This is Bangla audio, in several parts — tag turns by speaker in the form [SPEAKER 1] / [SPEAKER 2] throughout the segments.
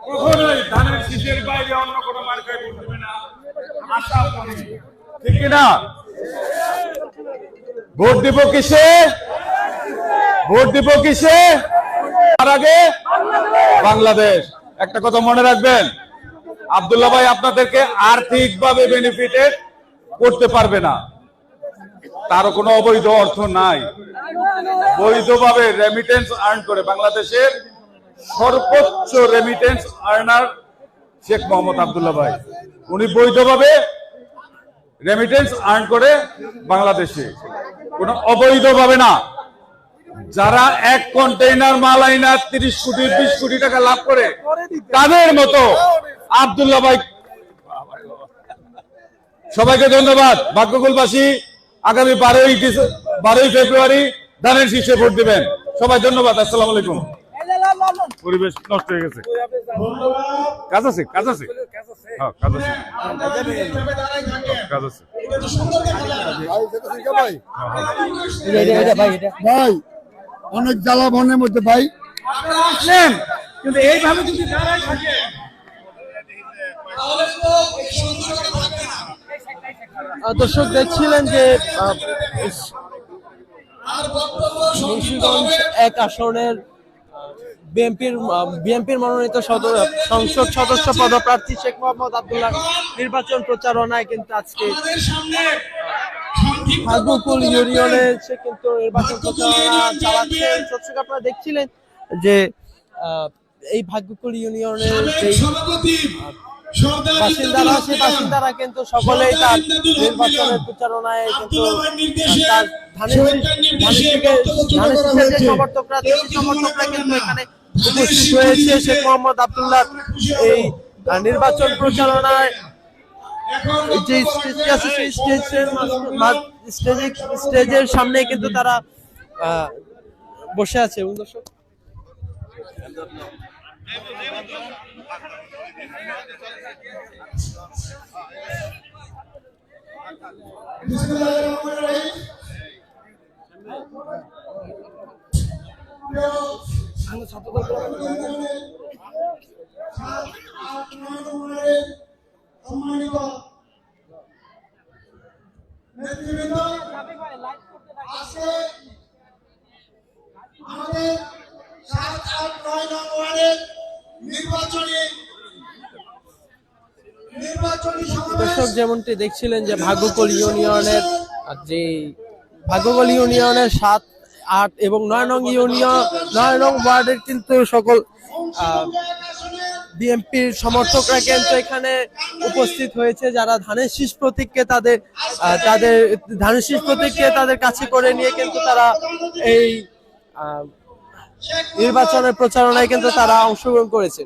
[SPEAKER 1] কখনোই ধানের শীষের বাইরে অন্য কোনো মার্কায় ভোট দেবে না, আশা করি। ঠিক কিনা? ভোট দিব কিসে? ভোট দিব কিসে? তার আগে বাংলাদেশ। একটা কথা মনে রাখবেন, আব্দুল্লাহ ভাই আপনাদেরকে আর্থিকভাবে বেনিফিটেড করতে পারবে না, তারও কোনো অবৈধ অর্থ নাই। বৈধভাবে রেমিটেন্স আর্ন করে বাংলাদেশের সর্বোচ্চ রেমিটেন্স আর্নার শেখ মোহাম্মদ আব্দুল্লাহ ভাই, উনি বৈধভাবে রেমিটেন্স আর্ন করে বাংলাদেশে, কোনো অবৈধভাবে না। যারা এক কন্টেইনার মাল আইনা 30 কোটি 20 কোটি টাকা লাভ করে তাদের মতো আব্দুল্লাহ ভাই। সবাইকে ধন্যবাদ। ভাগ্যকুলবাসী আগামী 12ই ফেব্রুয়ারি ধানের শীষে ভোট দিবেন। সবাই ধন্যবাদ। আসসালামু আলাইকুম। পরিবেশ নষ্ট হয়ে গেছে, কাজ আছে, কাজ আছে, হ্যাঁ কাজ আছে, কাজ আছে
[SPEAKER 2] ভাই। অনেক জ্বালা মনের মধ্যে ভাই
[SPEAKER 1] আসলেন, কিন্তু এইভাবে যদি দাঁড়ায় থাকে
[SPEAKER 3] দর্শক দেখছিলেন যে মুন্সিগঞ্জ 1 আসনের বিএনপির মনোনীত সংসদ সদস্য পদপ্রার্থী শেখ মোহাম্মদ আব্দুল্লাহ নির্বাচন প্রচারণায় কিন্তু আজকে ভাগ্যকুল ইউনিয়নে সে কিন্তু নির্বাচন প্রচারণা চালাচ্ছে। দর্শক আপনারা দেখছিলেন যে এই ভাগ্যকুল ইউনিয়নের বাসিন্দারা, সেই বাসিন্দারা কিন্তু সকলেই তার নির্বাচনের প্রচারণায় কিন্তু সমর্থকরা কিন্তু এখানে উপস্থিত হয়েছে। শেখ মোহাম্মদ আব্দুল্লাহ এই নির্বাচন প্রচারণায় যে স্টেজের সামনে কিন্তু তারা বসে আছে। দর্শক দর্শক যেমনটি দেখছিলেন যে ভাগ্যকুল ইউনিয়নের 7, 8 এবং 9 নং ইউনিয়ন 9 নং ওয়ার্ডের কিন্তু সকল বিএনপির সমর্থকরা কিন্তু এখানে উপস্থিত হয়েছে, যারা ধানের শীষ প্রতীককে তাদের ধানের শীষ প্রতীককে তাদের কাছে করে নিয়ে কিন্তু তারা এই নির্বাচনের প্রচারণায় কিন্তু তারা অংশগ্রহণ করেছে।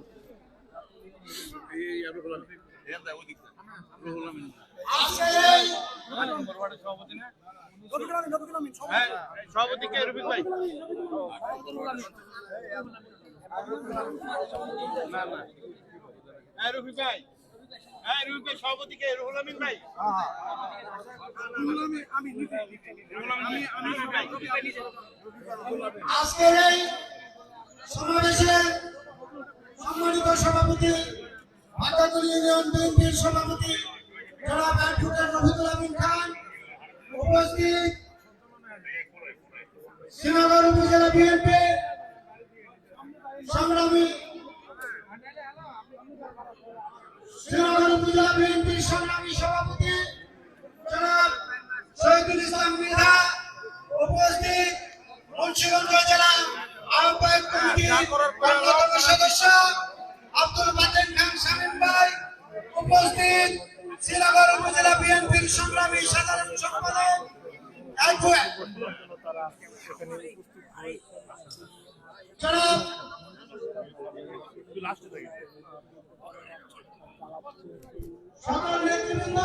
[SPEAKER 4] আজকের এই সমাবেশের সম্মানিত সভাপতি, ভাগ্যকুল ইউনিয়ন বিএনপির সভাপতি জনাব অ্যাডভোকেট রফিকুল আমিন খান, উপস্থিত শ্রীনগর উপজেলা বিএনপি সংগ্রামী সভাপতি জনাব শহীদুল ইসলাম মৃধা, উপস্থিত মুন্সিগঞ্জ জেলা আহ্বায়ক কমিটির অন্যতম সদস্য আব্দুল বাতেন খান শামীম ভাই, উপস্থিত শ্রীনগর উপজেলা বিএনপির সংগ্রামী সাধারণ সম্পাদক জনাব সকল নেতৃবৃন্দ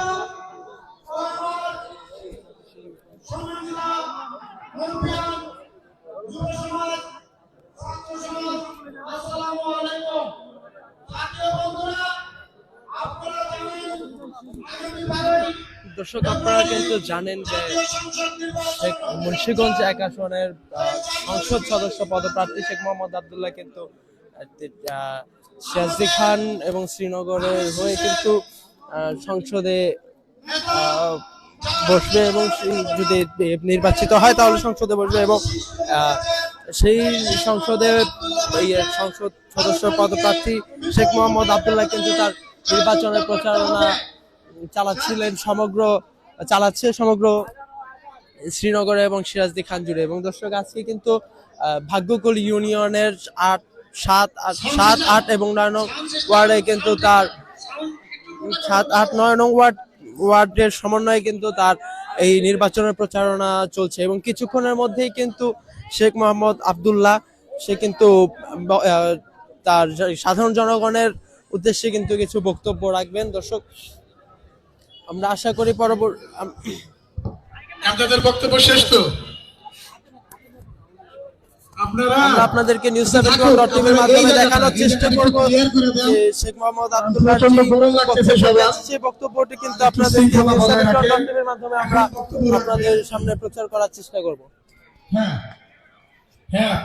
[SPEAKER 4] ও আমার সম্মানিত মুরব্বিয়ান, যুব সমাজ, ছাত্র সমাজ, আসসালামু আলাইকুম। জাতীয় বন্ধুরা, আপনারা জানেন আগামী 12
[SPEAKER 3] দর্শক আপনারা কিন্তু জানেন যে
[SPEAKER 4] জাতীয় সংসদ নির্বাচন
[SPEAKER 3] মুন্সিগঞ্জ 1 আসনের সংসদ সদস্য পদপ্রার্থী শেখ মোহাম্মদ আব্দুল্লাহ কিন্তু সিরাজদি খান এবং শ্রীনগরের হয়ে কিন্তু সংসদে বসবে এবং যদি নির্বাচিত হয় তাহলে সংসদে বসবে এবং সেই সংসদে সংসদ সদস্য পদপ্রার্থী শেখ মোহাম্মদ আব্দুল্লাহ কিন্তু তার নির্বাচনের প্রচারণা চালাচ্ছে সমগ্র শ্রীনগরে এবং সিরাজদি খান জুড়ে। এবং দর্শক আজকে কিন্তু ভাগ্যকুল ইউনিয়নের 7, 8 এবং 9 নং ওয়ার্ডে কিন্তু তার 7, 8, 9 নং ওয়ার্ডের সমন্বয়ে কিন্তু তার এই নির্বাচনের প্রচারণা চলছে এবং কিছুক্ষণের মধ্যেই কিন্তু শেখ মোহাম্মদ আব্দুল্লাহ সে কিন্তু তার সাধারণ জনগণের উদ্দেশ্যে কিন্তু কিছু বক্তব্য রাখবেন। দর্শক আমরা আশা করি
[SPEAKER 5] আপনাদের বক্তব্য শেষ তো আপনারা
[SPEAKER 3] আমরা আপনাদেরকে নিউজ 7.টিভির মাধ্যমে দেখানোর চেষ্টা করব যে শেখ মোহাম্মদ আব্দুল্লাহ যে বক্তব্যটি কিন্তু আপনাদেরকে নিউজ 7.টিভির মাধ্যমে আমরা আপনাদের সামনে প্রচার করার চেষ্টা করব।
[SPEAKER 5] হ্যাঁ হ্যাঁ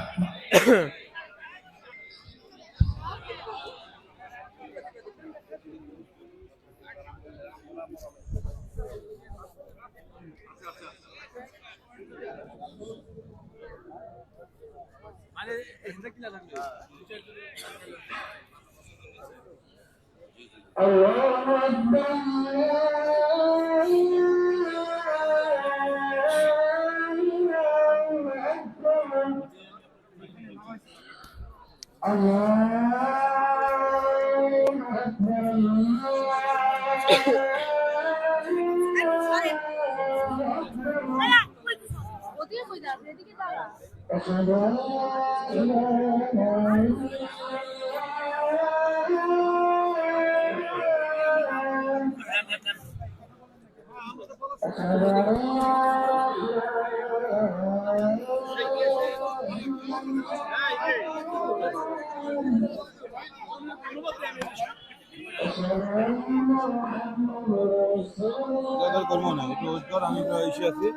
[SPEAKER 1] আমি এসে আছি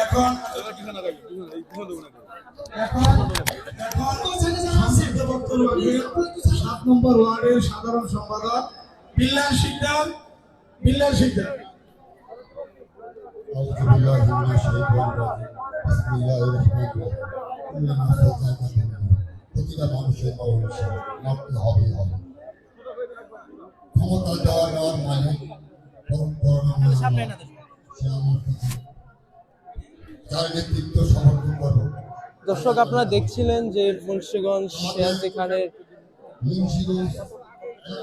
[SPEAKER 5] এখন সাত নম্বর ওয়ার্ডের সাধারণ সম্পাদক বিল্লাল শিকদার
[SPEAKER 2] প্রতিটা মানুষের মারতে হবে ক্ষমতা দেওয়া নেওয়ার মানে যার নেতৃত্ব সমর্থন করবো।
[SPEAKER 3] দর্শক আপনারা দেখছিলেন যে মুন্সিগঞ্জ সিরাজদি খানের
[SPEAKER 2] মুন্সিগঞ্জ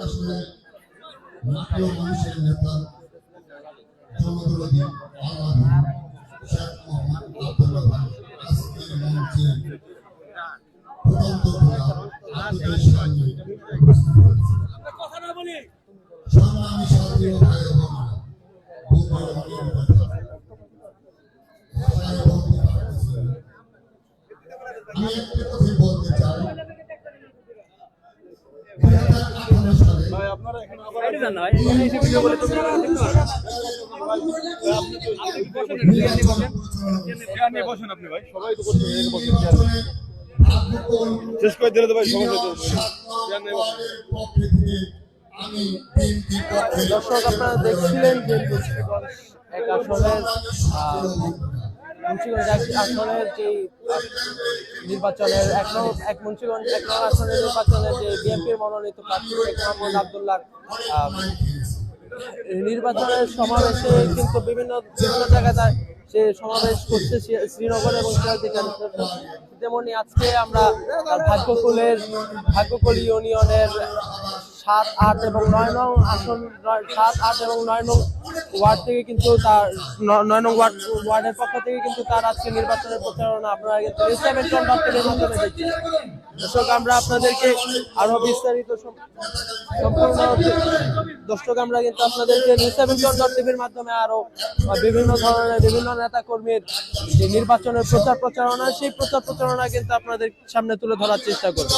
[SPEAKER 2] আসলে প্রিয় মানুষের নেতা জনদরদী বাংলাদেশ শেখ মোহাম্মদ আব্দুল্লাহ ভাই আজকের মঞ্চে ফুটন্ত গোলাপ আপনাদের সামনে উপস্থিত হয়েছে। সংগ্রামী সাথী ও ভাই বোনেরা, বুকের অনেক ব্যথা, ভাষায় বলতে পারতেছি না। আমি একটা কথাই বলতে চাই, 2018 সালে
[SPEAKER 1] শেষ করে দিলে তো ভাই
[SPEAKER 2] আমি বিএনপির পক্ষে
[SPEAKER 3] দর্শক আপনারা দেখছিলেন যে মুন্সিগঞ্জ এক আসনের মুন্সিগঞ্জ আসনের যে নির্বাচনের এক মুন্সিগঞ্জ 1 নং আসনের নির্বাচনের যে বিএনপির মনোনীত প্রার্থী শেখ মোহাম্মদ আব্দুল্লাহ নির্বাচনের সমাবেশে কিন্তু বিভিন্ন জায়গায় সে সমাবেশ করছে শ্রীনগর এবং সিরাজদিখান। তেমনি আজকে আমরা ভাগ্যকুল ইউনিয়নের 7, 8 এবং 9 নং আসন 7, 8 এবং 9 নং ওয়ার্ড থেকে কিন্তু তার 9 নং ওয়ার্ডের পক্ষ থেকে কিন্তু তার আজকে নির্বাচনের প্রচারণা আপনারা কিন্তু টিভির মাধ্যমে দেখছেন। দর্শক আমরা আপনাদেরকে আরো বিস্তারিত সম্পূর্ণ দর্শক আমরা কিন্তু আপনাদেরকে টিভির মাধ্যমে আরো বিভিন্ন ধরনের বিভিন্ন নেতা কর্মীর যে নির্বাচনের প্রচারণা সেই প্রচারণা কিন্তু আপনাদের সামনে তুলে ধরার চেষ্টা করব।